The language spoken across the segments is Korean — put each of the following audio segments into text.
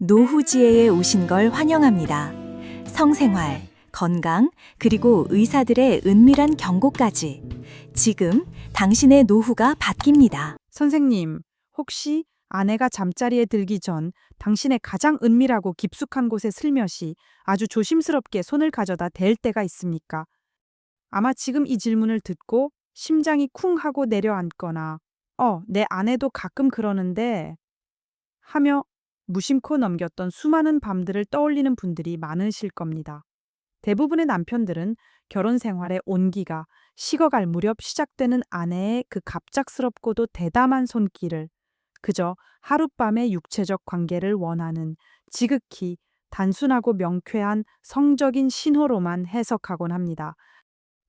노후지혜에 오신 걸 환영합니다. 성생활, 건강, 그리고 의사들의 은밀한 경고까지. 지금 당신의 노후가 바뀝니다. 선생님, 혹시 아내가 잠자리에 들기 전 당신의 가장 은밀하고 깊숙한 곳에 슬며시 아주 조심스럽게 손을 가져다 댈 때가 있습니까? 아마 지금 이 질문을 듣고 심장이 쿵 하고 내려앉거나 내 아내도 가끔 그러는데 하며 무심코 넘겼던 수많은 밤들을 떠올리는 분들이 많으실 겁니다. 대부분의 남편들은 결혼 생활의 온기가 식어갈 무렵 시작되는 아내의 그 갑작스럽고도 대담한 손길을 그저 하룻밤의 육체적 관계를 원하는 지극히 단순하고 명쾌한 성적인 신호로만 해석하곤 합니다.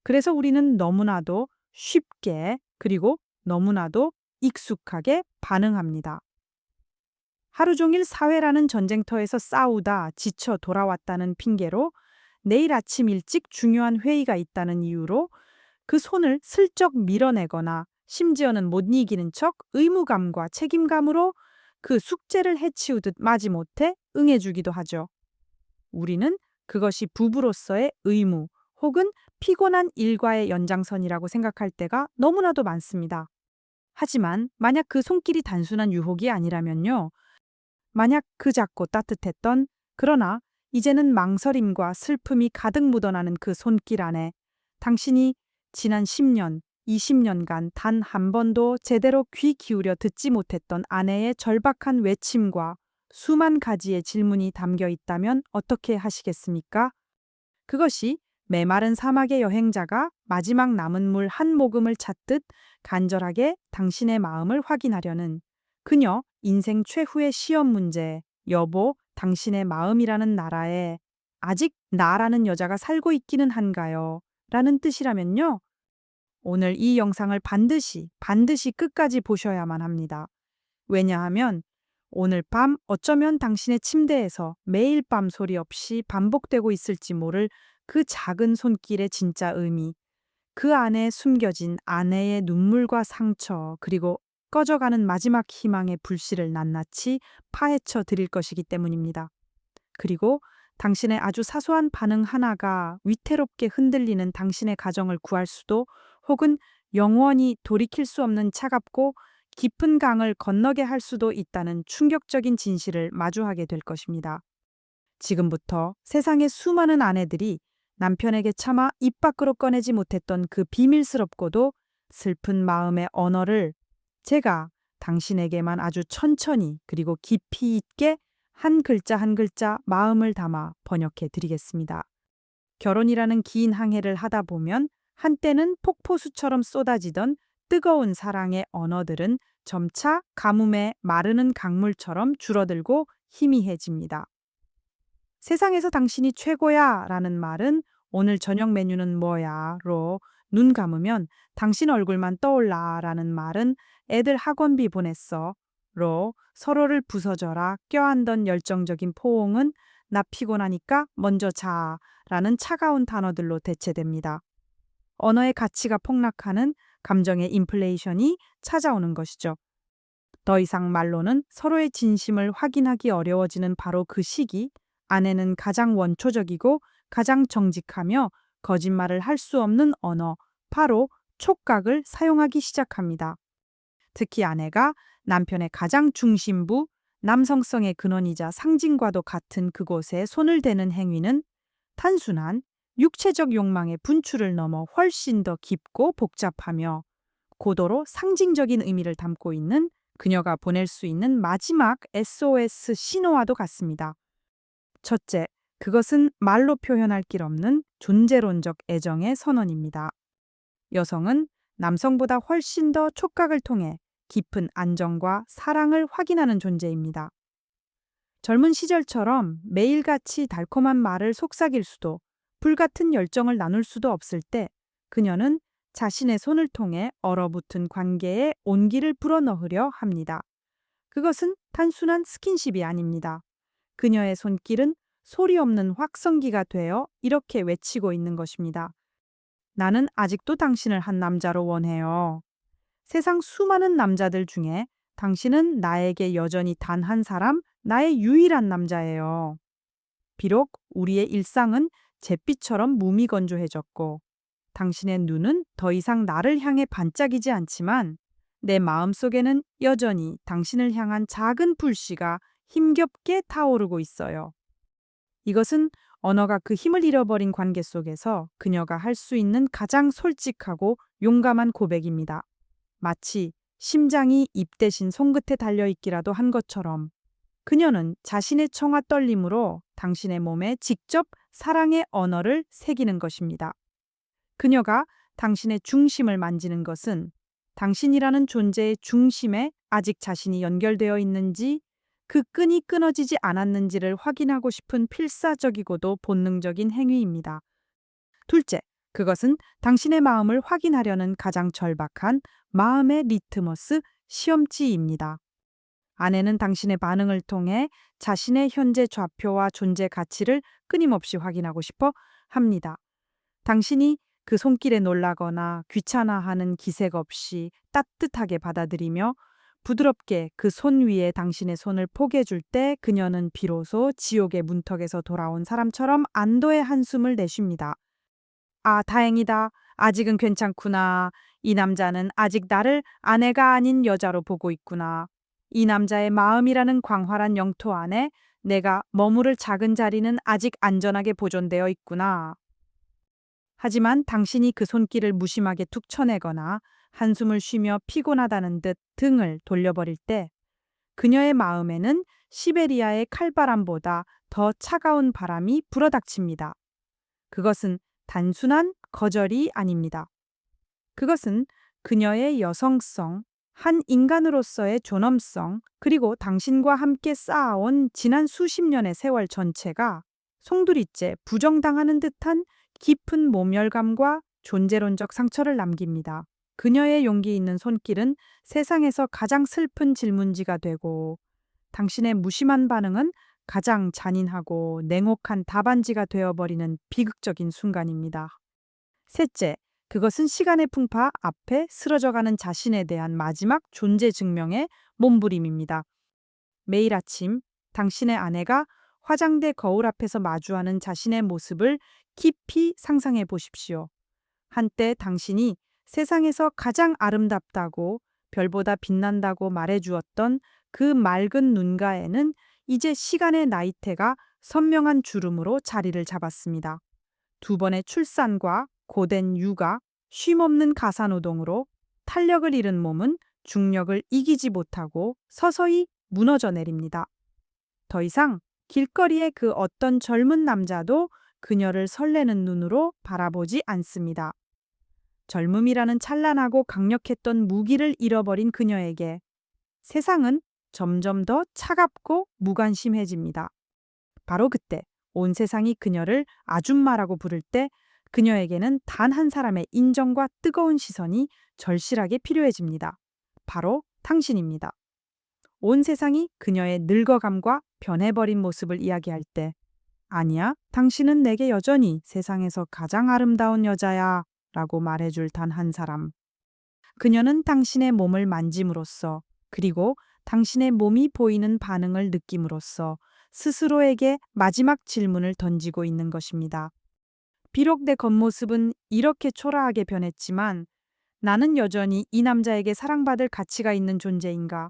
그래서 우리는 너무나도 쉽게 그리고 너무나도 익숙하게 반응합니다. 하루 종일 사회라는 전쟁터에서 싸우다 지쳐 돌아왔다는 핑계로 내일 아침 일찍 중요한 회의가 있다는 이유로 그 손을 슬쩍 밀어내거나 심지어는 못 이기는 척 의무감과 책임감으로 그 숙제를 해치우듯 마지못해 응해주기도 하죠. 우리는 그것이 부부로서의 의무 혹은 피곤한 일과의 연장선이라고 생각할 때가 너무나도 많습니다. 하지만 만약 그 손길이 단순한 유혹이 아니라면요. 만약 그 작고 따뜻했던 그러나 이제는 망설임과 슬픔이 가득 묻어나는 그 손길 안에 당신이 지난 10년, 20년간 단 한 번도 제대로 귀 기울여 듣지 못했던 아내의 절박한 외침과 수만 가지의 질문이 담겨 있다면 어떻게 하시겠습니까? 그것이 메마른 사막의 여행자가 마지막 남은 물 한 모금을 찾듯 간절하게 당신의 마음을 확인하려는 그녀 인생 최후의 시험 문제, 여보, 당신의 마음이라는 나라에 아직 나라는 여자가 살고 있기는 한가요? 라는 뜻이라면요. 오늘 이 영상을 반드시 끝까지 보셔야만 합니다. 왜냐하면 오늘 밤 어쩌면 당신의 침대에서 매일 밤 소리 없이 반복되고 있을지 모를 그 작은 손길의 진짜 의미, 그 안에 숨겨진 아내의 눈물과 상처, 그리고 꺼져가는 마지막 희망의 불씨를 낱낱이 파헤쳐 드릴 것이기 때문입니다. 그리고 당신의 아주 사소한 반응 하나가 위태롭게 흔들리는 당신의 가정을 구할 수도 혹은 영원히 돌이킬 수 없는 차갑고 깊은 강을 건너게 할 수도 있다는 충격적인 진실을 마주하게 될 것입니다. 지금부터 세상의 수많은 아내들이 남편에게 차마 입 밖으로 꺼내지 못했던 그 비밀스럽고도 슬픈 마음의 언어를 제가 당신에게만 아주 천천히 그리고 깊이 있게 한 글자 한 글자 마음을 담아 번역해 드리겠습니다. 결혼이라는 긴 항해를 하다 보면 한때는 폭포수처럼 쏟아지던 뜨거운 사랑의 언어들은 점차 가뭄에 마르는 강물처럼 줄어들고 희미해집니다. 세상에서 당신이 최고야 라는 말은 오늘 저녁 메뉴는 뭐야 로 눈 감으면 당신 얼굴만 떠올라 라는 말은 애들 학원비 보냈어 로 서로를 부서져라 껴안던 열정적인 포옹은 나 피곤하니까 먼저 자 라는 차가운 단어들로 대체됩니다. 언어의 가치가 폭락하는 감정의 인플레이션이 찾아오는 것이죠. 더 이상 말로는 서로의 진심을 확인하기 어려워지는 바로 그 시기, 아내는 가장 원초적이고 가장 정직하며 거짓말을 할 수 없는 언어, 바로 촉각을 사용하기 시작합니다. 특히 아내가 남편의 가장 중심부, 남성성의 근원이자 상징과도 같은 그곳에 손을 대는 행위는 단순한 육체적 욕망의 분출을 넘어 훨씬 더 깊고 복잡하며 고도로 상징적인 의미를 담고 있는 그녀가 보낼 수 있는 마지막 SOS 신호와도 같습니다. 첫째, 그것은 말로 표현할 길 없는 존재론적 애정의 선언입니다. 여성은 남성보다 훨씬 더 촉각을 통해 깊은 안정과 사랑을 확인하는 존재입니다. 젊은 시절처럼 매일같이 달콤한 말을 속삭일 수도 불같은 열정을 나눌 수도 없을 때 그녀는 자신의 손을 통해 얼어붙은 관계에 온기를 불어넣으려 합니다. 그것은 단순한 스킨십이 아닙니다. 그녀의 손길은 소리 없는 확성기가 되어 이렇게 외치고 있는 것입니다. 나는 아직도 당신을 한 남자로 원해요. 세상 수많은 남자들 중에 당신은 나에게 여전히 단 한 사람, 나의 유일한 남자예요. 비록 우리의 일상은 잿빛처럼 무미건조해졌고 당신의 눈은 더 이상 나를 향해 반짝이지 않지만 내 마음속에는 여전히 당신을 향한 작은 불씨가 힘겹게 타오르고 있어요. 이것은 언어가 그 힘을 잃어버린 관계 속에서 그녀가 할 수 있는 가장 솔직하고 용감한 고백입니다. 마치 심장이 입 대신 손끝에 달려있기라도 한 것처럼 그녀는 자신의 청아 떨림으로 당신의 몸에 직접 사랑의 언어를 새기는 것입니다. 그녀가 당신의 중심을 만지는 것은 당신이라는 존재의 중심에 아직 자신이 연결되어 있는지 그 끈이 끊어지지 않았는지를 확인하고 싶은 필사적이고도 본능적인 행위입니다. 둘째, 그것은 당신의 마음을 확인하려는 가장 절박한 마음의 리트머스 시험지입니다. 아내는 당신의 반응을 통해 자신의 현재 좌표와 존재 가치를 끊임없이 확인하고 싶어 합니다. 당신이 그 손길에 놀라거나 귀찮아하는 기색 없이 따뜻하게 받아들이며 부드럽게 그 손 위에 당신의 손을 포개줄 때 그녀는 비로소 지옥의 문턱에서 돌아온 사람처럼 안도의 한숨을 내쉽니다. 아, 다행이다. 아직은 괜찮구나. 이 남자는 아직 나를 아내가 아닌 여자로 보고 있구나. 이 남자의 마음이라는 광활한 영토 안에 내가 머무를 작은 자리는 아직 안전하게 보존되어 있구나. 하지만 당신이 그 손길을 무심하게 툭 쳐내거나 한숨을 쉬며 피곤하다는 듯 등을 돌려버릴 때 그녀의 마음에는 시베리아의 칼바람보다 더 차가운 바람이 불어닥칩니다. 그것은 단순한 거절이 아닙니다. 그것은 그녀의 여성성, 한 인간으로서의 존엄성, 그리고 당신과 함께 쌓아온 지난 수십 년의 세월 전체가 송두리째 부정당하는 듯한 깊은 모멸감과 존재론적 상처를 남깁니다. 그녀의 용기 있는 손길은 세상에서 가장 슬픈 질문지가 되고 당신의 무심한 반응은 가장 잔인하고 냉혹한 답안지가 되어버리는 비극적인 순간입니다. 셋째, 그것은 시간의 풍파 앞에 쓰러져가는 자신에 대한 마지막 존재 증명의 몸부림입니다. 매일 아침 당신의 아내가 화장대 거울 앞에서 마주하는 자신의 모습을 깊이 상상해 보십시오. 한때 당신이 세상에서 가장 아름답다고 별보다 빛난다고 말해주었던 그 맑은 눈가에는 이제 시간의 나이테가 선명한 주름으로 자리를 잡았습니다. 두 번의 출산과 고된 육아, 쉼없는 가사노동으로 탄력을 잃은 몸은 중력을 이기지 못하고 서서히 무너져 내립니다. 더 이상 길거리의 그 어떤 젊은 남자도 그녀를 설레는 눈으로 바라보지 않습니다. 젊음이라는 찬란하고 강력했던 무기를 잃어버린 그녀에게 세상은 점점 더 차갑고 무관심해집니다. 바로 그때 온 세상이 그녀를 아줌마라고 부를 때 그녀에게는 단 한 사람의 인정과 뜨거운 시선이 절실하게 필요해집니다. 바로 당신입니다. 온 세상이 그녀의 늙어감과 변해버린 모습을 이야기할 때 아니야, 당신은 내게 여전히 세상에서 가장 아름다운 여자야 라고 말해줄 단 한 사람. 그녀는 당신의 몸을 만짐으로써 그리고 당신의 몸이 보이는 반응을 느낌으로써 스스로에게 마지막 질문을 던지고 있는 것입니다. 비록 내 겉모습은 이렇게 초라하게 변했지만 나는 여전히 이 남자에게 사랑받을 가치가 있는 존재인가?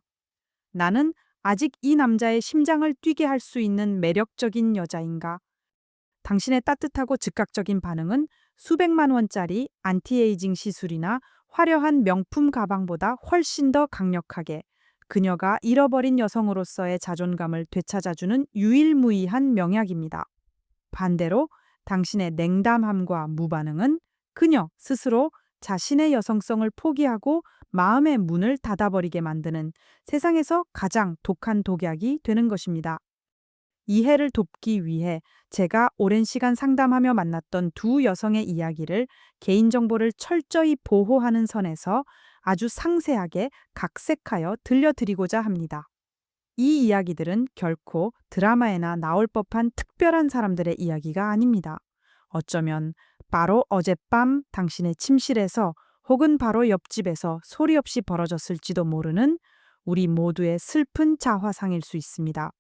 나는 아직 이 남자의 심장을 뛰게 할 수 있는 매력적인 여자인가? 당신의 따뜻하고 즉각적인 반응은 수백만 원짜리 안티에이징 시술이나 화려한 명품 가방보다 훨씬 더 강력하게 그녀가 잃어버린 여성으로서의 자존감을 되찾아주는 유일무이한 명약입니다. 반대로 당신의 냉담함과 무반응은 그녀 스스로 자신의 여성성을 포기하고 마음의 문을 닫아버리게 만드는 세상에서 가장 독한 독약이 되는 것입니다. 이해를 돕기 위해 제가 오랜 시간 상담하며 만났던 두 여성의 이야기를 개인정보를 철저히 보호하는 선에서 아주 상세하게 각색하여 들려드리고자 합니다. 이 이야기들은 결코 드라마에나 나올 법한 특별한 사람들의 이야기가 아닙니다. 어쩌면 바로 어젯밤 당신의 침실에서 혹은 바로 옆집에서 소리 없이 벌어졌을지도 모르는 우리 모두의 슬픈 자화상일 수 있습니다.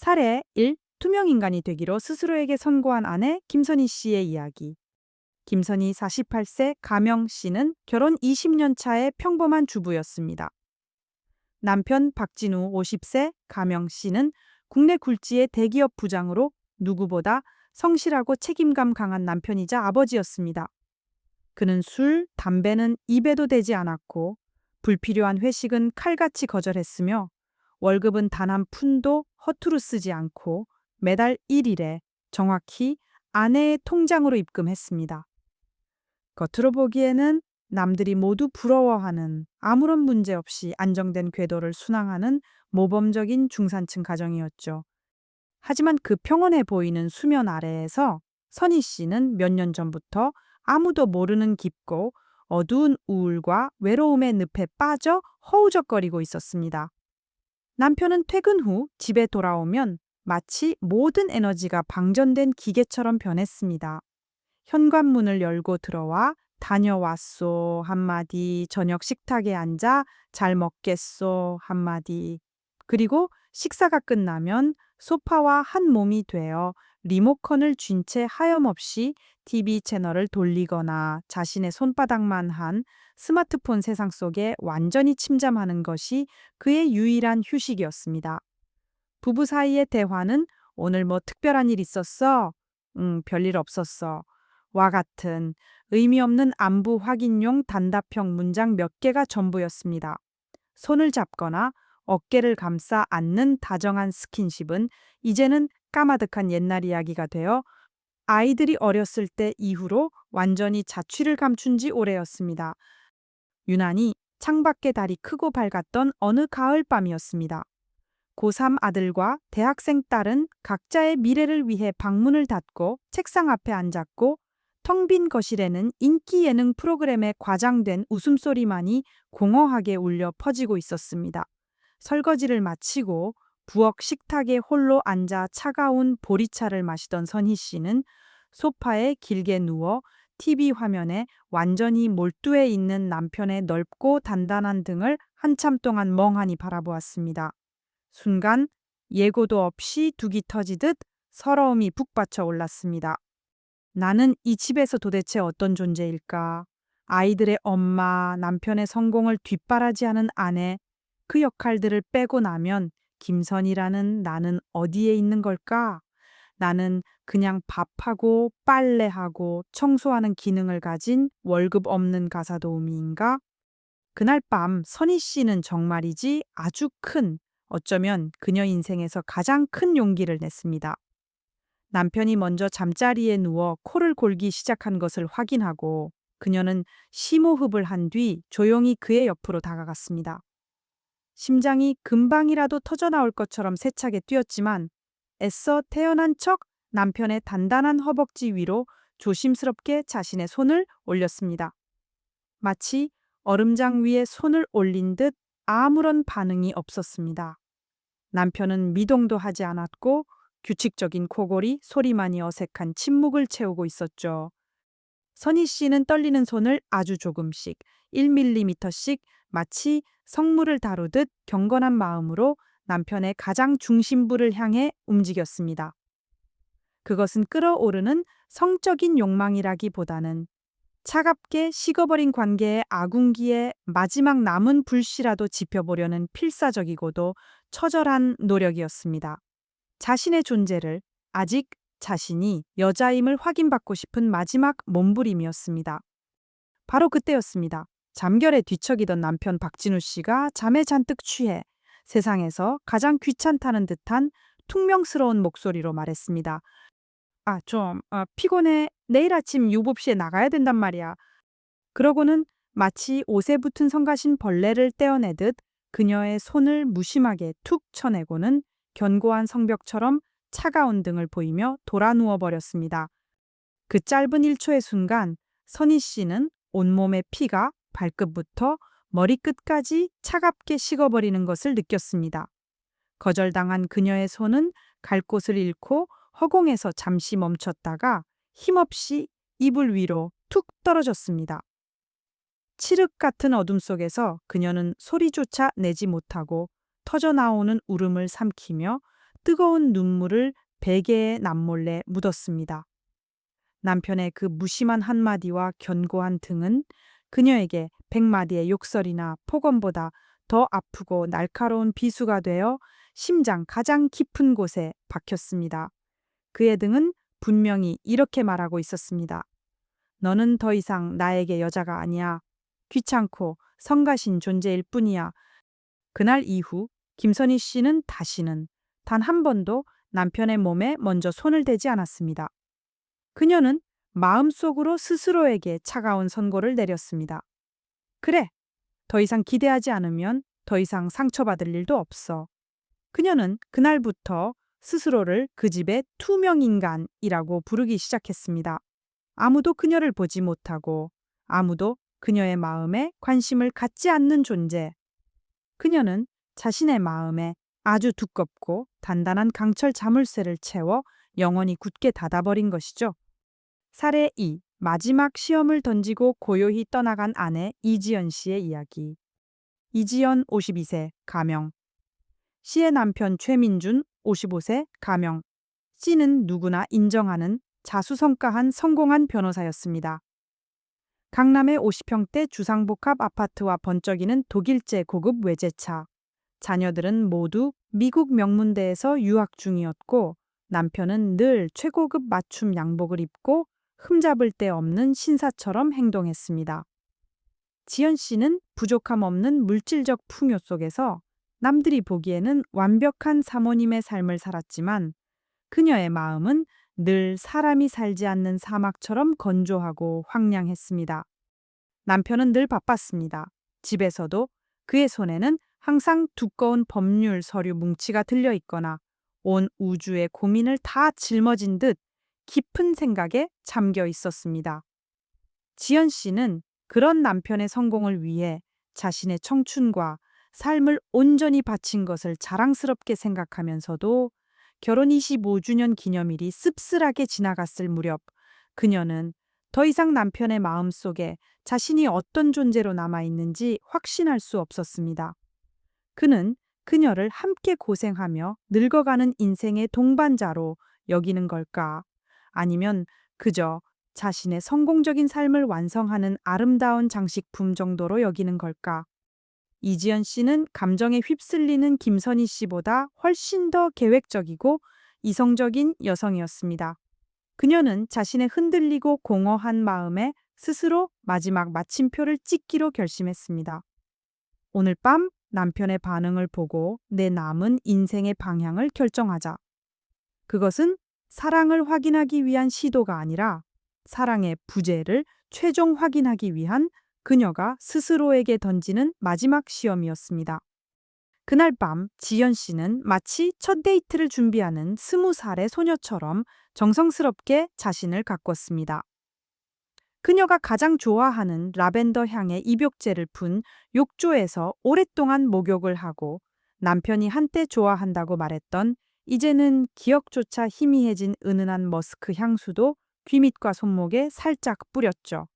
살해 1. 투명 인간이 되기로 스스로에게 선고한 아내 김선희 씨의 이야기. 김선희 48세, 가명 씨는 결혼 20년 차의 평범한 주부였습니다. 남편 박진우 50세, 가명 씨는 국내 굴지의 대기업 부장으로 누구보다 성실하고 책임감 강한 남편이자 아버지였습니다. 그는 술, 담배는 입에도 대지 않았고 불필요한 회식은 칼같이 거절했으며 월급은 단 한 푼도 허투루 쓰지 않고 매달 1일에 정확히 아내의 통장으로 입금했습니다. 겉으로 보기에는 남들이 모두 부러워하는 아무런 문제 없이 안정된 궤도를 순항하는 모범적인 중산층 가정이었죠. 하지만 그 평온해 보이는 수면 아래에서 선희 씨는 몇 년 전부터 아무도 모르는 깊고 어두운 우울과 외로움의 늪에 빠져 허우적거리고 있었습니다. 남편은 퇴근 후 집에 돌아오면 마치 모든 에너지가 방전된 기계처럼 변했습니다. 현관문을 열고 들어와 다녀왔소 한마디, 저녁 식탁에 앉아 잘 먹겠소 한마디, 그리고 식사가 끝나면 소파와 한 몸이 되어 리모컨을 쥔 채 하염없이 TV 채널을 돌리거나 자신의 손바닥만 한 스마트폰 세상 속에 완전히 침잠하는 것이 그의 유일한 휴식이었습니다. 부부 사이의 대화는 오늘 뭐 특별한 일 있었어? 별일 없었어. 와 같은 의미 없는 안부 확인용 단답형 문장 몇 개가 전부였습니다. 손을 잡거나 어깨를 감싸 안는 다정한 스킨십은 이제는 까마득한 옛날 이야기가 되어 아이들이 어렸을 때 이후로 완전히 자취를 감춘 지 오래였습니다. 유난히 창밖에 달이 크고 밝았던 어느 가을밤이었습니다. 고3 아들과 대학생 딸은 각자의 미래를 위해 방문을 닫고 책상 앞에 앉았고 텅 빈 거실에는 인기 예능 프로그램에 과장된 웃음소리만이 공허하게 울려 퍼지고 있었습니다. 설거지를 마치고 부엌 식탁에 홀로 앉아 차가운 보리차를 마시던 선희 씨는 소파에 길게 누워 TV 화면에 완전히 몰두해 있는 남편의 넓고 단단한 등을 한참 동안 멍하니 바라보았습니다. 순간 예고도 없이 둑이 터지듯 서러움이 북받쳐 올랐습니다. 나는 이 집에서 도대체 어떤 존재일까? 아이들의 엄마, 남편의 성공을 뒷바라지하는 아내, 그 역할들을 빼고 나면 김선이라는 나는 어디에 있는 걸까? 나는 그냥 밥하고 빨래하고 청소하는 기능을 가진 월급 없는 가사도우미인가? 그날 밤 선희 씨는 정말이지 아주 큰, 어쩌면 그녀 인생에서 가장 큰 용기를 냈습니다. 남편이 먼저 잠자리에 누워 코를 골기 시작한 것을 확인하고 그녀는 심호흡을 한 뒤 조용히 그의 옆으로 다가갔습니다. 심장이 금방이라도 터져나올 것처럼 세차게 뛰었지만 애써 태어난 척 남편의 단단한 허벅지 위로 조심스럽게 자신의 손을 올렸습니다. 마치 얼음장 위에 손을 올린 듯 아무런 반응이 없었습니다. 남편은 미동도 하지 않았고 규칙적인 코골이 소리만이 어색한 침묵을 채우고 있었죠. 선희 씨는 떨리는 손을 아주 조금씩, 1mm씩 마치 성물을 다루듯 경건한 마음으로 남편의 가장 중심부를 향해 움직였습니다. 그것은 끓어오르는 성적인 욕망이라기보다는 차갑게 식어버린 관계의 아군기에 마지막 남은 불씨라도 지펴보려는 필사적이고도 처절한 노력이었습니다. 자신의 존재를, 아직 자신이 여자임을 확인받고 싶은 마지막 몸부림이었습니다. 바로 그때였습니다. 잠결에 뒤척이던 남편 박진우 씨가 잠에 잔뜩 취해 세상에서 가장 귀찮다는 듯한 퉁명스러운 목소리로 말했습니다. 피곤해. 내일 아침 7시에 나가야 된단 말이야. 그러고는 마치 옷에 붙은 성가신 벌레를 떼어내듯 그녀의 손을 무심하게 툭 쳐내고는 견고한 성벽처럼 차가운 등을 보이며 돌아 누워 버렸습니다. 그 짧은 1초의 순간 선희 씨는 온몸의 피가 발끝부터 머리끝까지 차갑게 식어버리는 것을 느꼈습니다. 거절당한 그녀의 손은 갈 곳을 잃고 허공에서 잠시 멈췄다가 힘없이 이불 위로 툭 떨어졌습니다. 칠흑 같은 어둠 속에서 그녀는 소리조차 내지 못하고 터져나오는 울음을 삼키며 뜨거운 눈물을 베개에 남몰래 묻었습니다. 남편의 그 무심한 한마디와 견고한 등은 그녀에게 100마디의 욕설이나 폭언보다 더 아프고 날카로운 비수가 되어 심장 가장 깊은 곳에 박혔습니다. 그의 등은 분명히 이렇게 말하고 있었습니다. 너는 더 이상 나에게 여자가 아니야. 귀찮고 성가신 존재일 뿐이야. 그날 이후 김선희 씨는 다시는 단 한 번도 남편의 몸에 먼저 손을 대지 않았습니다. 그녀는 마음속으로 스스로에게 차가운 선고를 내렸습니다. 그래, 더 이상 기대하지 않으면 더 이상 상처받을 일도 없어. 그녀는 그날부터 스스로를 그 집의 투명인간이라고 부르기 시작했습니다. 아무도 그녀를 보지 못하고 아무도 그녀의 마음에 관심을 갖지 않는 존재. 그녀는 자신의 마음에 아주 두껍고 단단한 강철 자물쇠를 채워 영원히 굳게 닫아버린 것이죠. 사례 2. 마지막 시험을 던지고 고요히 떠나간 아내 이지연 씨의 이야기. 이지연 52세 가명. 씨의 남편 최민준 55세 가명. 씨는 누구나 인정하는 자수성가한 성공한 변호사였습니다. 강남의 50평대 주상복합 아파트와 번쩍이는 독일제 고급 외제차. 자녀들은 모두 미국 명문대에서 유학 중이었고 남편은 늘 최고급 맞춤 양복을 입고 흠잡을 데 없는 신사처럼 행동했습니다. 지연 씨는 부족함 없는 물질적 풍요 속에서 남들이 보기에는 완벽한 사모님의 삶을 살았지만 그녀의 마음은 늘 사람이 살지 않는 사막처럼 건조하고 황량했습니다. 남편은 늘 바빴습니다. 집에서도 그의 손에는 항상 두꺼운 법률 서류 뭉치가 들려 있거나 온 우주의 고민을 다 짊어진 듯 깊은 생각에 잠겨 있었습니다. 지연 씨는 그런 남편의 성공을 위해 자신의 청춘과 삶을 온전히 바친 것을 자랑스럽게 생각하면서도 결혼 25주년 기념일이 씁쓸하게 지나갔을 무렵 그녀는 더 이상 남편의 마음속에 자신이 어떤 존재로 남아있는지 확신할 수 없었습니다. 그는 그녀를 함께 고생하며 늙어가는 인생의 동반자로 여기는 걸까? 아니면 그저 자신의 성공적인 삶을 완성하는 아름다운 장식품 정도로 여기는 걸까? 이지연 씨는 감정에 휩쓸리는 김선희 씨보다 훨씬 더 계획적이고 이성적인 여성이었습니다. 그녀는 자신의 흔들리고 공허한 마음에 스스로 마지막 마침표를 찍기로 결심했습니다. 오늘 밤 남편의 반응을 보고 내 남은 인생의 방향을 결정하자. 그것은 사랑을 확인하기 위한 시도가 아니라 사랑의 부재를 최종 확인하기 위한 그녀가 스스로에게 던지는 마지막 시험이었습니다. 그날 밤 지연 씨는 마치 첫 데이트를 준비하는 20살의 소녀처럼 정성스럽게 자신을 가꿨습니다. 그녀가 가장 좋아하는 라벤더 향의 입욕제를 푼 욕조에서 오랫동안 목욕을 하고 남편이 한때 좋아한다고 말했던 이제는 기억조차 희미해진 은은한 머스크 향수도 귀밑과 손목에 살짝 뿌렸죠.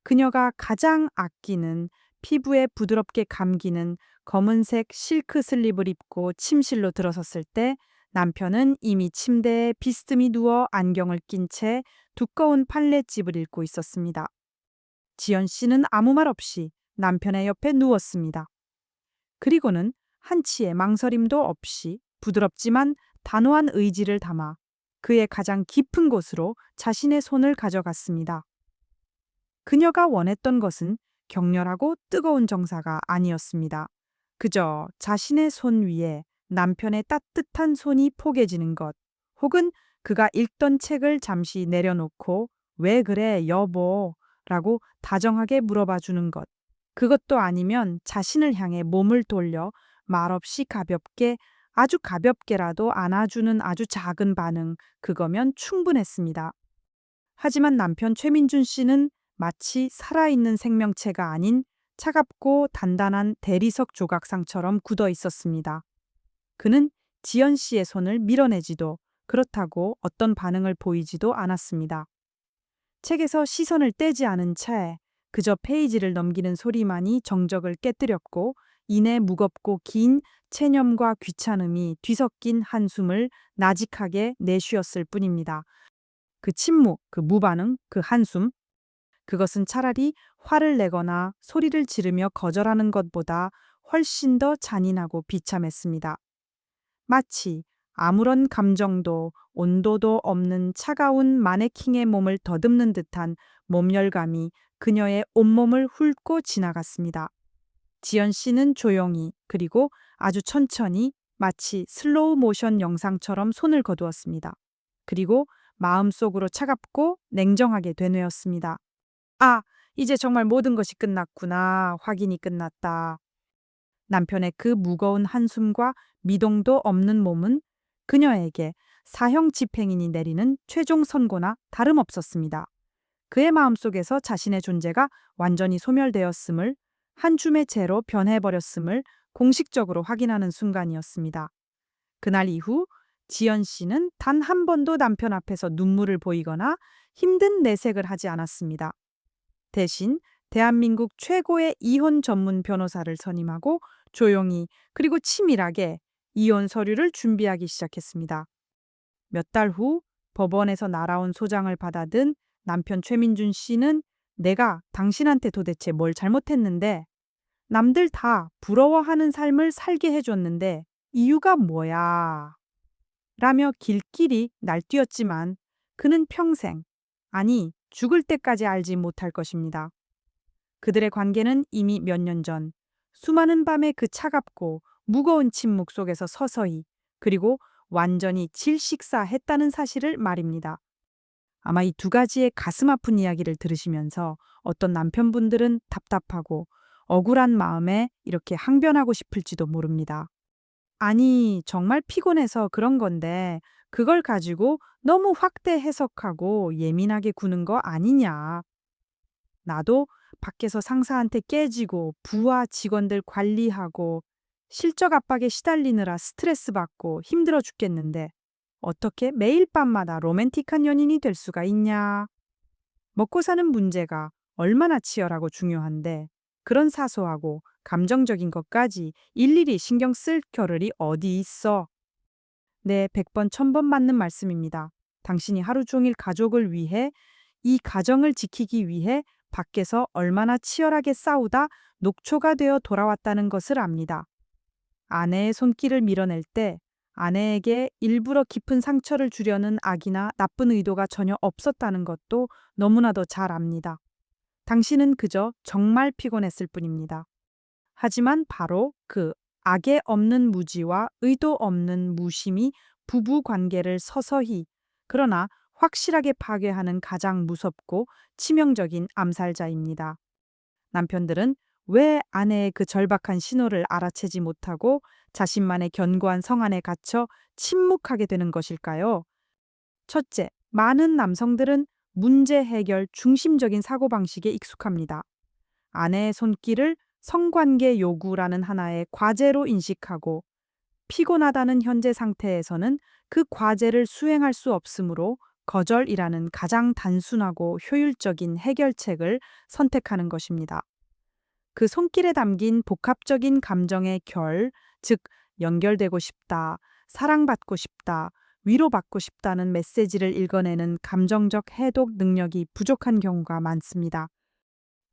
그녀가 가장 아끼는 피부에 부드럽게 감기는 검은색 실크 슬립을 입고 침실로 들어섰을 때 남편은 이미 침대에 비스듬히 누워 안경을 낀 채 두꺼운 팔레집을 읽고 있었습니다. 지연 씨는 아무 말 없이 남편의 옆에 누웠습니다. 그리고는 한치의 망설임도 없이 부드럽지만 단호한 의지를 담아 그의 가장 깊은 곳으로 자신의 손을 가져갔습니다. 그녀가 원했던 것은 격렬하고 뜨거운 정사가 아니었습니다. 그저 자신의 손 위에 남편의 따뜻한 손이 포개지는 것, 혹은 그가 읽던 책을 잠시 내려놓고 왜 그래 여보? 라고 다정하게 물어봐 주는 것. 그것도 아니면 자신을 향해 몸을 돌려 말없이 가볍게, 아주 가볍게라도 안아주는 아주 작은 반응, 그거면 충분했습니다. 하지만 남편 최민준 씨는 마치 살아있는 생명체가 아닌 차갑고 단단한 대리석 조각상처럼 굳어 있었습니다. 그는 지연 씨의 손을 밀어내지도 그렇다고 어떤 반응을 보이지도 않았습니다. 책에서 시선을 떼지 않은 채 그저 페이지를 넘기는 소리만이 정적을 깨뜨렸고 이내 무겁고 긴 체념과 귀찮음이 뒤섞인 한숨을 나직하게 내쉬었을 뿐입니다. 그 침묵, 그 무반응, 그 한숨, 그것은 차라리 화를 내거나 소리를 지르며 거절하는 것보다 훨씬 더 잔인하고 비참했습니다. 마치 아무런 감정도 온도도 없는 차가운 마네킹의 몸을 더듬는 듯한 몸열감이 그녀의 온몸을 훑고 지나갔습니다. 지연 씨는 조용히 그리고 아주 천천히 마치 슬로우 모션 영상처럼 손을 거두었습니다. 그리고 마음속으로 차갑고 냉정하게 되뇌었습니다. 아, 이제 정말 모든 것이 끝났구나. 확인이 끝났다. 남편의 그 무거운 한숨과 미동도 없는 몸은 그녀에게 사형 집행인이 내리는 최종 선고나 다름없었습니다. 그의 마음속에서 자신의 존재가 완전히 소멸되었음을, 한 줌의 재로 변해버렸음을 공식적으로 확인하는 순간이었습니다. 그날 이후 지연 씨는 단 한 번도 남편 앞에서 눈물을 보이거나 힘든 내색을 하지 않았습니다. 대신 대한민국 최고의 이혼 전문 변호사를 선임하고 조용히 그리고 치밀하게 이혼 서류를 준비하기 시작했습니다. 몇 달 후 법원에서 날아온 소장을 받아든 남편 최민준 씨는 내가 당신한테 도대체 뭘 잘못했는데 남들 다 부러워하는 삶을 살게 해줬는데 이유가 뭐야? 라며 길길이 날뛰었지만 그는 평생, 아니 죽을 때까지 알지 못할 것입니다. 그들의 관계는 이미 몇 년 전 수많은 밤의 그 차갑고 무거운 침묵 속에서 서서히 그리고 완전히 질식사했다는 사실을 말입니다. 아마 이 두 가지의 가슴 아픈 이야기를 들으시면서 어떤 남편분들은 답답하고 억울한 마음에 이렇게 항변하고 싶을지도 모릅니다. 아니, 정말 피곤해서 그런 건데 그걸 가지고 너무 확대 해석하고 예민하게 구는 거 아니냐. 나도 밖에서 상사한테 깨지고 부하 직원들 관리하고 실적 압박에 시달리느라 스트레스 받고 힘들어 죽겠는데 어떻게 매일 밤마다 로맨틱한 연인이 될 수가 있냐? 먹고 사는 문제가 얼마나 치열하고 중요한데 그런 사소하고 감정적인 것까지 일일이 신경 쓸 겨를이 어디 있어? 네, 100번, 1000번 맞는 말씀입니다. 당신이 하루 종일 가족을 위해 이 가정을 지키기 위해 밖에서 얼마나 치열하게 싸우다 녹초가 되어 돌아왔다는 것을 압니다. 아내의 손길을 밀어낼 때 아내에게 일부러 깊은 상처를 주려는 악이나 나쁜 의도가 전혀 없었다는 것도 너무나도 잘 압니다. 당신은 그저 정말 피곤했을 뿐입니다. 하지만 바로 그 악에 없는 무지와 의도 없는 무심이 부부 관계를 서서히 그러나 확실하게 파괴하는 가장 무섭고 치명적인 암살자입니다. 남편들은 왜 아내의 그 절박한 신호를 알아채지 못하고 자신만의 견고한 성 안에 갇혀 침묵하게 되는 것일까요? 첫째, 많은 남성들은 문제 해결 중심적인 사고방식에 익숙합니다. 아내의 손길을 성관계 요구라는 하나의 과제로 인식하고 피곤하다는 현재 상태에서는 그 과제를 수행할 수 없으므로 거절이라는 가장 단순하고 효율적인 해결책을 선택하는 것입니다. 그 손길에 담긴 복합적인 감정의 결, 즉 연결되고 싶다, 사랑받고 싶다, 위로받고 싶다는 메시지를 읽어내는 감정적 해독 능력이 부족한 경우가 많습니다.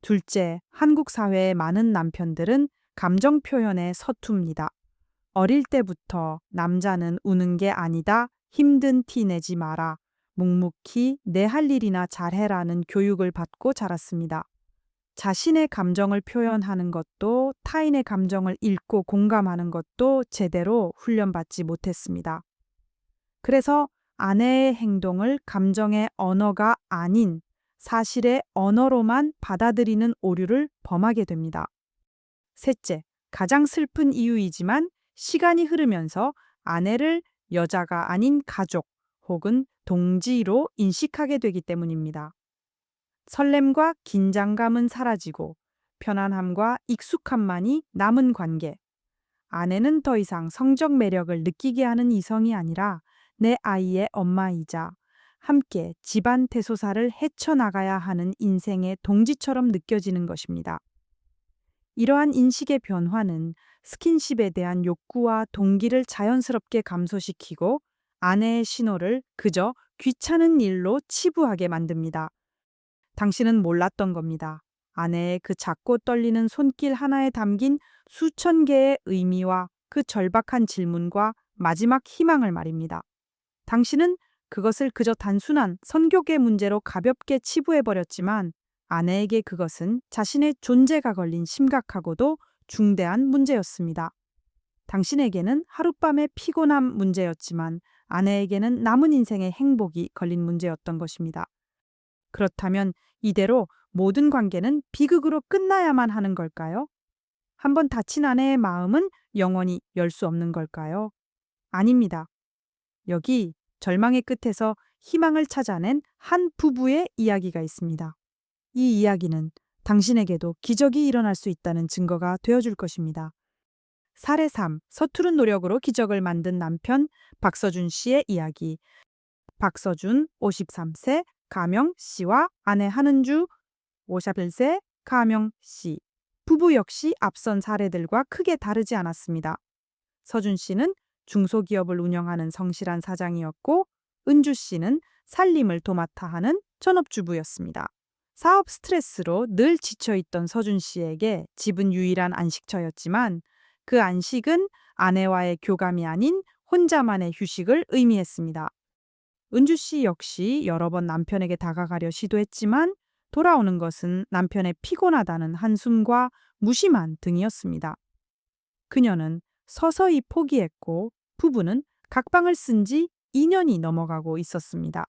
둘째, 한국 사회의 많은 남편들은 감정 표현에 서툽니다. 어릴 때부터 남자는 우는 게 아니다, 힘든 티 내지 마라, 묵묵히 내 할 일이나 잘해라는 교육을 받고 자랐습니다. 자신의 감정을 표현하는 것도 타인의 감정을 읽고 공감하는 것도 제대로 훈련받지 못했습니다. 그래서 아내의 행동을 감정의 언어가 아닌 사실의 언어로만 받아들이는 오류를 범하게 됩니다. 셋째, 가장 슬픈 이유이지만 시간이 흐르면서 아내를 여자가 아닌 가족 혹은 동지로 인식하게 되기 때문입니다. 설렘과 긴장감은 사라지고 편안함과 익숙함만이 남은 관계. 아내는 더 이상 성적 매력을 느끼게 하는 이성이 아니라 내 아이의 엄마이자 함께 집안 대소사를 헤쳐나가야 하는 인생의 동지처럼 느껴지는 것입니다. 이러한 인식의 변화는 스킨십에 대한 욕구와 동기를 자연스럽게 감소시키고 아내의 신호를 그저 귀찮은 일로 치부하게 만듭니다. 당신은 몰랐던 겁니다. 아내의 그 작고 떨리는 손길 하나에 담긴 수천 개의 의미와 그 절박한 질문과 마지막 희망을 말입니다. 당신은 그것을 그저 단순한 선교계 문제로 가볍게 치부해버렸지만 아내에게 그것은 자신의 존재가 걸린 심각하고도 중대한 문제였습니다. 당신에게는 하룻밤의 피곤함 문제였지만 아내에게는 남은 인생의 행복이 걸린 문제였던 것입니다. 그렇다면 이대로 모든 관계는 비극으로 끝나야만 하는 걸까요? 한번 다친 아내의 마음은 영원히 열 수 없는 걸까요? 아닙니다. 여기 절망의 끝에서 희망을 찾아낸 한 부부의 이야기가 있습니다. 이 이야기는 당신에게도 기적이 일어날 수 있다는 증거가 되어줄 것입니다. 사례 3. 서투른 노력으로 기적을 만든 남편 박서준 씨의 이야기. 박서준 53세 가명 씨와 아내 한은주 51세 가명 씨. 부부 역시 앞선 사례들과 크게 다르지 않았습니다. 서준 씨는 중소기업을 운영하는 성실한 사장이었고 은주 씨는 살림을 도맡아 하는 전업주부였습니다. 사업 스트레스로 늘 지쳐있던 서준 씨에게 집은 유일한 안식처였지만 그 안식은 아내와의 교감이 아닌 혼자만의 휴식을 의미했습니다. 은주 씨 역시 여러 번 남편에게 다가가려 시도했지만 돌아오는 것은 남편의 피곤하다는 한숨과 무심한 등이었습니다. 그녀는 서서히 포기했고 부부는 각방을 쓴 지 2년이 넘어가고 있었습니다.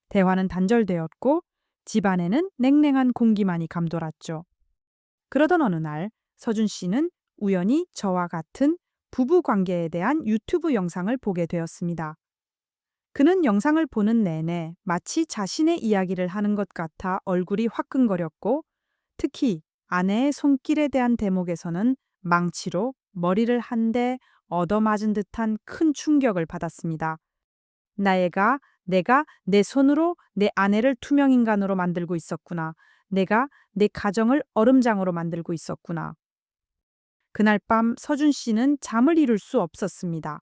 대화는 단절되었고 집안에는 냉랭한 공기만이 감돌았죠. 그러던 어느 날 서준 씨는 우연히 저와 같은 부부 관계에 대한 유튜브 영상을 보게 되었습니다. 그는 영상을 보는 내내 마치 자신의 이야기를 하는 것 같아 얼굴이 화끈거렸고 특히 아내의 손길에 대한 대목에서는 망치로 머리를 한 대 얻어맞은 듯한 큰 충격을 받았습니다. 내가 내 손으로 내 아내를 투명인간으로 만들고 있었구나. 내가 내 가정을 얼음장으로 만들고 있었구나. 그날 밤 서준 씨는 잠을 이룰 수 없었습니다.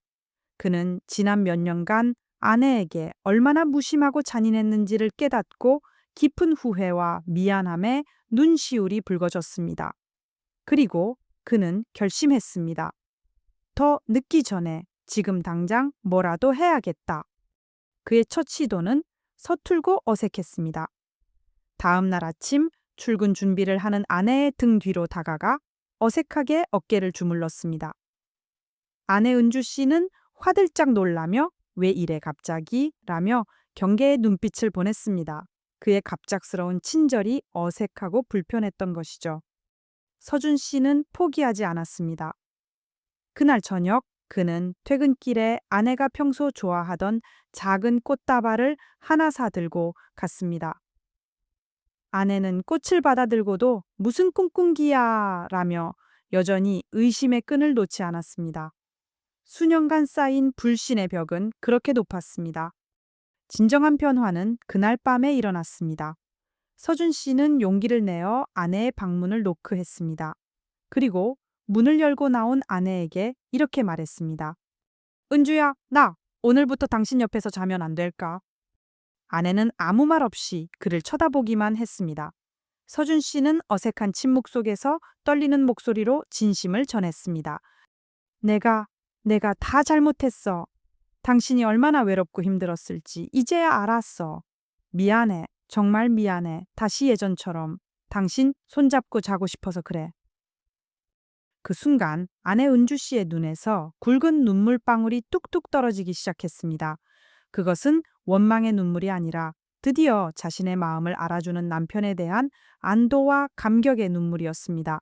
그는 지난 몇 년간 아내에게 얼마나 무심하고 잔인했는지를 깨닫고 깊은 후회와 미안함에 눈시울이 붉어졌습니다. 그리고 그는 결심했습니다. 더 늦기 전에 지금 당장 뭐라도 해야겠다. 그의 첫 시도는 서툴고 어색했습니다. 다음 날 아침 출근 준비를 하는 아내의 등 뒤로 다가가 어색하게 어깨를 주물렀습니다. 아내 은주 씨는 화들짝 놀라며 왜 이래 갑자기? 라며 경계의 눈빛을 보냈습니다. 그의 갑작스러운 친절이 어색하고 불편했던 것이죠. 서준 씨는 포기하지 않았습니다. 그날 저녁 그는 퇴근길에 아내가 평소 좋아하던 작은 꽃다발을 하나 사들고 갔습니다. 아내는 꽃을 받아들고도 무슨 꿍꿍기야 라며 여전히 의심의 끈을 놓지 않았습니다. 수년간 쌓인 불신의 벽은 그렇게 높았습니다. 진정한 변화는 그날 밤에 일어났습니다. 서준 씨는 용기를 내어 아내의 방문을 노크했습니다. 그리고 문을 열고 나온 아내에게 이렇게 말했습니다. 은주야, 나 오늘부터 당신 옆에서 자면 안 될까? 아내는 아무 말 없이 그를 쳐다보기만 했습니다. 서준 씨는 어색한 침묵 속에서 떨리는 목소리로 진심을 전했습니다. 내가 다 잘못했어. 당신이 얼마나 외롭고 힘들었을지 이제야 알았어. 미안해. 정말 미안해. 다시 예전처럼. 당신 손잡고 자고 싶어서 그래. 그 순간 아내 은주 씨의 눈에서 굵은 눈물방울이 뚝뚝 떨어지기 시작했습니다. 그것은 원망의 눈물이 아니라 드디어 자신의 마음을 알아주는 남편에 대한 안도와 감격의 눈물이었습니다.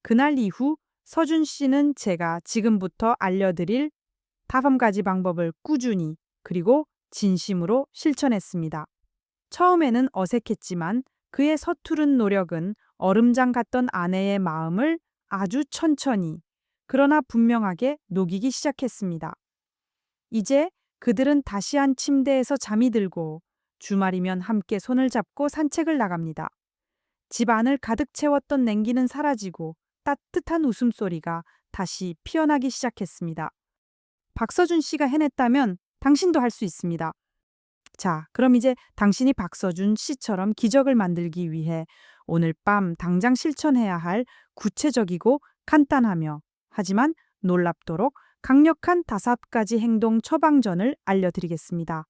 그날 이후 서준 씨는 제가 지금부터 알려드릴 5가지 방법을 꾸준히 그리고 진심으로 실천했습니다. 처음에는 어색했지만 그의 서투른 노력은 얼음장 같던 아내의 마음을 아주 천천히 그러나 분명하게 녹이기 시작했습니다. 이제 그들은 다시 한 침대에서 잠이 들고 주말이면 함께 손을 잡고 산책을 나갑니다. 집 안을 가득 채웠던 냉기는 사라지고 따뜻한 웃음소리가 다시 피어나기 시작했습니다. 박서준 씨가 해냈다면 당신도 할 수 있습니다. 자, 그럼 이제 당신이 박서준 씨처럼 기적을 만들기 위해 오늘 밤 당장 실천해야 할 구체적이고 간단하며 하지만 놀랍도록 강력한 5가지 행동 처방전을 알려드리겠습니다.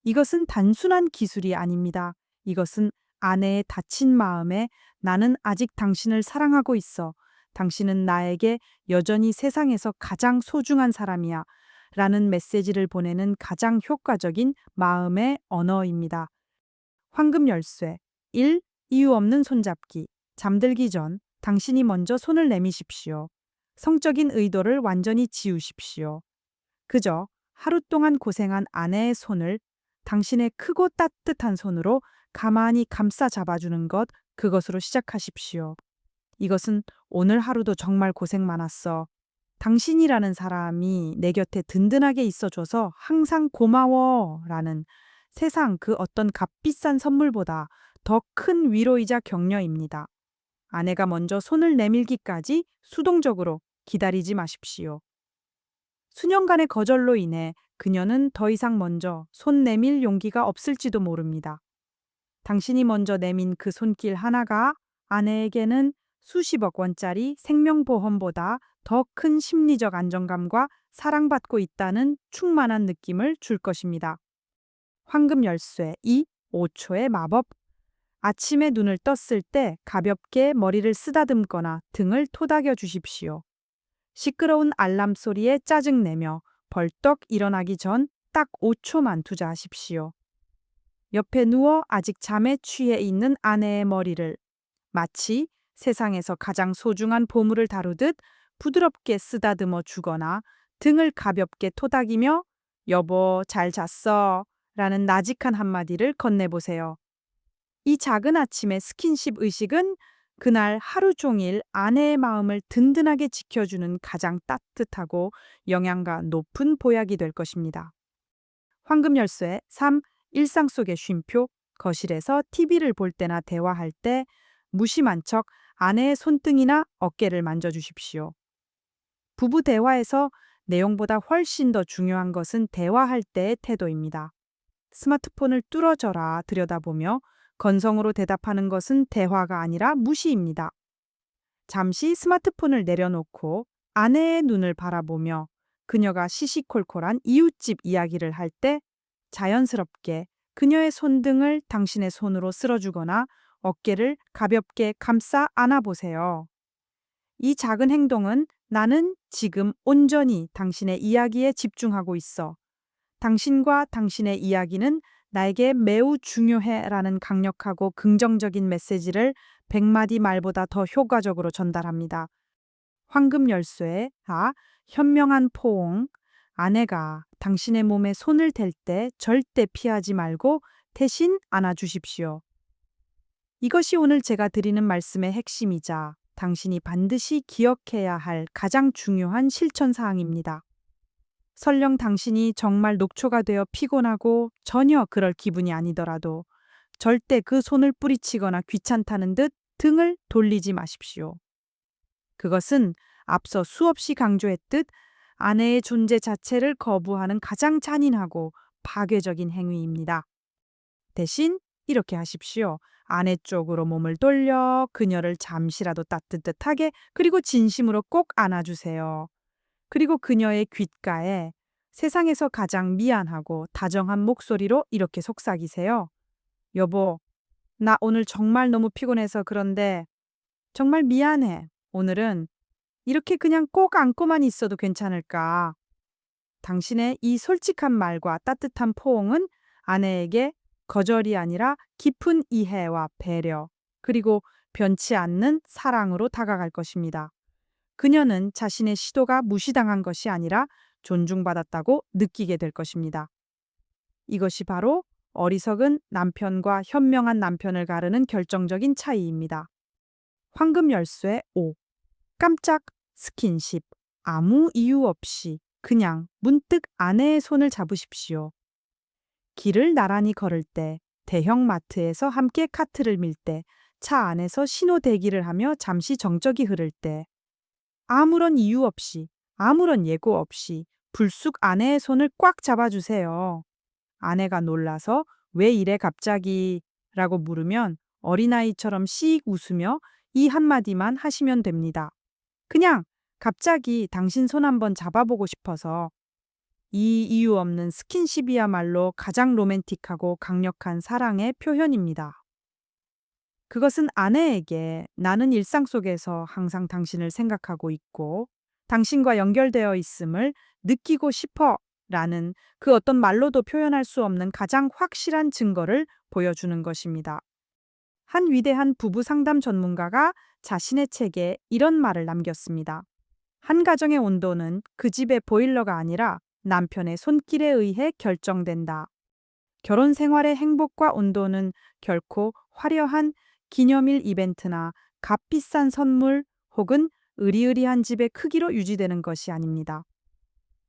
이것은 단순한 기술이 아닙니다. 이것은 아내의 다친 마음에 나는 아직 당신을 사랑하고 있어. 당신은 나에게 여전히 세상에서 가장 소중한 사람이야. 라는 메시지를 보내는 가장 효과적인 마음의 언어입니다. 황금 열쇠 1. 이유 없는 손잡기. 잠들기 전 당신이 먼저 손을 내미십시오. 성적인 의도를 완전히 지우십시오. 그저 하루 동안 고생한 아내의 손을 당신의 크고 따뜻한 손으로 가만히 감싸 잡아주는 것, 그것으로 시작하십시오. 이것은 오늘 하루도 정말 고생 많았어. 당신이라는 사람이 내 곁에 든든하게 있어줘서 항상 고마워 라는 세상 그 어떤 값비싼 선물보다 더 큰 위로이자 격려입니다. 아내가 먼저 손을 내밀기까지 수동적으로 기다리지 마십시오. 수년간의 거절로 인해 그녀는 더 이상 먼저 손 내밀 용기가 없을지도 모릅니다. 당신이 먼저 내민 그 손길 하나가 아내에게는 수십억 원짜리 생명보험보다 더 큰 심리적 안정감과 사랑받고 있다는 충만한 느낌을 줄 것입니다. 황금 열쇠 2. 5초의 마법. 아침에 눈을 떴을 때 가볍게 머리를 쓰다듬거나 등을 토닥여 주십시오. 시끄러운 알람 소리에 짜증내며 벌떡 일어나기 전 딱 5초만 투자하십시오. 옆에 누워 아직 잠에 취해 있는 아내의 머리를 마치 세상에서 가장 소중한 보물을 다루듯 부드럽게 쓰다듬어 주거나 등을 가볍게 토닥이며 여보 잘 잤어 라는 나직한 한마디를 건네보세요. 이 작은 아침의 스킨십 의식은 그날 하루 종일 아내의 마음을 든든하게 지켜주는 가장 따뜻하고 영양가 높은 보약이 될 것입니다. 황금 열쇠 3. 일상 속의 쉼표. 거실에서 TV를 볼 때나 대화할 때 무심한 척 아내의 손등이나 어깨를 만져주십시오. 부부 대화에서 내용보다 훨씬 더 중요한 것은 대화할 때의 태도입니다. 스마트폰을 뚫어져라 들여다보며 건성으로 대답하는 것은 대화가 아니라 무시입니다. 잠시 스마트폰을 내려놓고 아내의 눈을 바라보며 그녀가 시시콜콜한 이웃집 이야기를 할 때 자연스럽게 그녀의 손등을 당신의 손으로 쓸어주거나 어깨를 가볍게 감싸 안아보세요. 이 작은 행동은 나는 지금 온전히 당신의 이야기에 집중하고 있어. 당신과 당신의 이야기는 나에게 매우 중요해 라는 강력하고 긍정적인 메시지를 100마디 말보다 더 효과적으로 전달합니다. 황금 열쇠, 현명한 포옹. 아내가 당신의 몸에 손을 댈 때 절대 피하지 말고 대신 안아주십시오. 이것이 오늘 제가 드리는 말씀의 핵심이자 당신이 반드시 기억해야 할 가장 중요한 실천 사항입니다. 설령 당신이 정말 녹초가 되어 피곤하고 전혀 그럴 기분이 아니더라도 절대 그 손을 뿌리치거나 귀찮다는 듯 등을 돌리지 마십시오. 그것은 앞서 수없이 강조했듯 아내의 존재 자체를 거부하는 가장 잔인하고 파괴적인 행위입니다. 대신 이렇게 하십시오. 아내 쪽으로 몸을 돌려 그녀를 잠시라도 따뜻하게 그리고 진심으로 꼭 안아주세요. 그리고 그녀의 귓가에 세상에서 가장 미안하고 다정한 목소리로 이렇게 속삭이세요. 여보, 나 오늘 정말 너무 피곤해서 그런데 정말 미안해. 오늘은 이렇게 그냥 꼭 안고만 있어도 괜찮을까? 당신의 이 솔직한 말과 따뜻한 포옹은 아내에게 거절이 아니라 깊은 이해와 배려, 그리고 변치 않는 사랑으로 다가갈 것입니다. 그녀는 자신의 시도가 무시당한 것이 아니라 존중받았다고 느끼게 될 것입니다. 이것이 바로 어리석은 남편과 현명한 남편을 가르는 결정적인 차이입니다. 황금 열쇠 5. 깜짝 스킨십. 아무 이유 없이 그냥 문득 아내의 손을 잡으십시오. 길을 나란히 걸을 때, 대형 마트에서 함께 카트를 밀 때, 차 안에서 신호 대기를 하며 잠시 정적이 흐를 때, 아무런 이유 없이, 아무런 예고 없이 불쑥 아내의 손을 꽉 잡아주세요. 아내가 놀라서 왜 이래 갑자기? 라고 물으면 어린아이처럼 씩 웃으며 이 한마디만 하시면 됩니다. 그냥 갑자기 당신 손 한번 잡아보고 싶어서. 이 이유 없는 스킨십이야말로 가장 로맨틱하고 강력한 사랑의 표현입니다. 그것은 아내에게 나는 일상 속에서 항상 당신을 생각하고 있고 당신과 연결되어 있음을 느끼고 싶어 라는 그 어떤 말로도 표현할 수 없는 가장 확실한 증거를 보여주는 것입니다. 한 위대한 부부 상담 전문가가 자신의 책에 이런 말을 남겼습니다. 한 가정의 온도는 그 집의 보일러가 아니라 남편의 손길에 의해 결정된다. 결혼 생활의 행복과 온도는 결코 화려한 기념일 이벤트나 값비싼 선물 혹은 으리으리한 집의 크기로 유지되는 것이 아닙니다.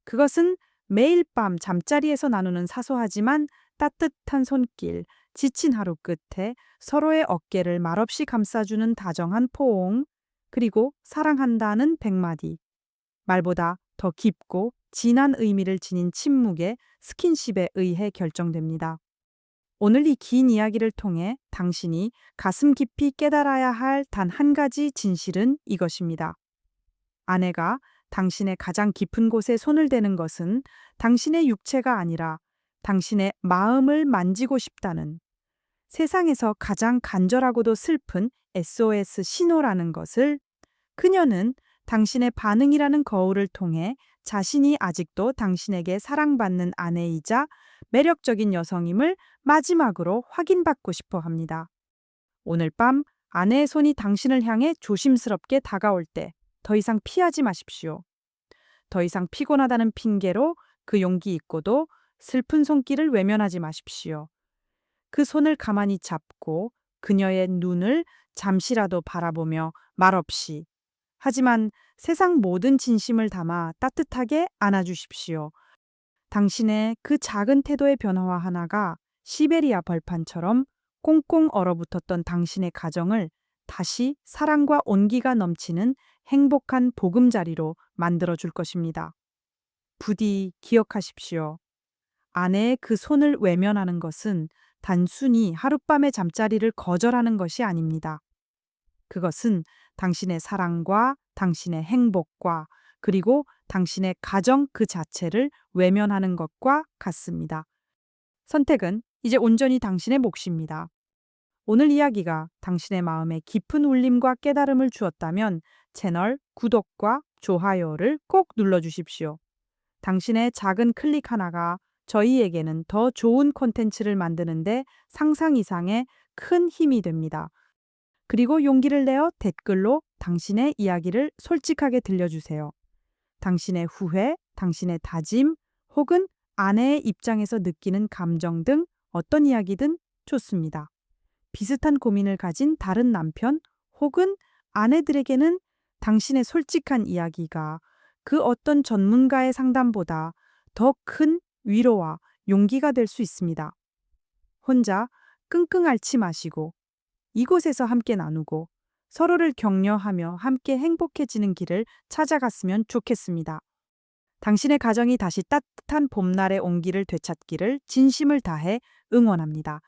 그것은 매일 밤 잠자리에서 나누는 사소하지만 따뜻한 손길, 지친 하루 끝에 서로의 어깨를 말없이 감싸주는 다정한 포옹, 그리고 사랑한다는 100마디. 말보다 더 깊고 진한 의미를 지닌 침묵의 스킨십에 의해 결정됩니다. 오늘 이 긴 이야기를 통해 당신이 가슴 깊이 깨달아야 할 단 한 가지 진실은 이것입니다. 아내가 당신의 가장 깊은 곳에 손을 대는 것은 당신의 육체가 아니라 당신의 마음을 만지고 싶다는, 세상에서 가장 간절하고도 슬픈 SOS 신호라는 것을, 그녀는 당신의 반응이라는 거울을 통해 자신이 아직도 당신에게 사랑받는 아내이자 매력적인 여성임을 마지막으로 확인받고 싶어 합니다. 오늘 밤 아내의 손이 당신을 향해 조심스럽게 다가올 때 더 이상 피하지 마십시오. 더 이상 피곤하다는 핑계로 그 용기 있고도 슬픈 손길을 외면하지 마십시오. 그 손을 가만히 잡고 그녀의 눈을 잠시라도 바라보며 말없이, 하지만 세상 모든 진심을 담아 따뜻하게 안아주십시오. 당신의 그 작은 태도의 변화와 하나가 시베리아 벌판처럼 꽁꽁 얼어붙었던 당신의 가정을 다시 사랑과 온기가 넘치는 행복한 보금자리로 만들어줄 것입니다. 부디 기억하십시오. 아내의 그 손을 외면하는 것은 단순히 하룻밤의 잠자리를 거절하는 것이 아닙니다. 그것은 당신의 사랑과 당신의 행복과 그리고 당신의 가정 그 자체를 외면하는 것과 같습니다. 선택은 이제 온전히 당신의 몫입니다. 오늘 이야기가 당신의 마음에 깊은 울림과 깨달음을 주었다면 채널 구독과 좋아요를 꼭 눌러주십시오. 당신의 작은 클릭 하나가 저희에게는 더 좋은 콘텐츠를 만드는데 상상 이상의 큰 힘이 됩니다. 그리고 용기를 내어 댓글로 당신의 이야기를 솔직하게 들려주세요. 당신의 후회, 당신의 다짐, 혹은 아내의 입장에서 느끼는 감정 등 어떤 이야기든 좋습니다. 비슷한 고민을 가진 다른 남편 혹은 아내들에게는 당신의 솔직한 이야기가 그 어떤 전문가의 상담보다 더 큰 위로와 용기가 될 수 있습니다. 혼자 끙끙 앓지 마시고 이곳에서 함께 나누고 서로를 격려하며 함께 행복해지는 길을 찾아갔으면 좋겠습니다. 당신의 가정이 다시 따뜻한 봄날의 온기를 되찾기를 진심을 다해 응원합니다.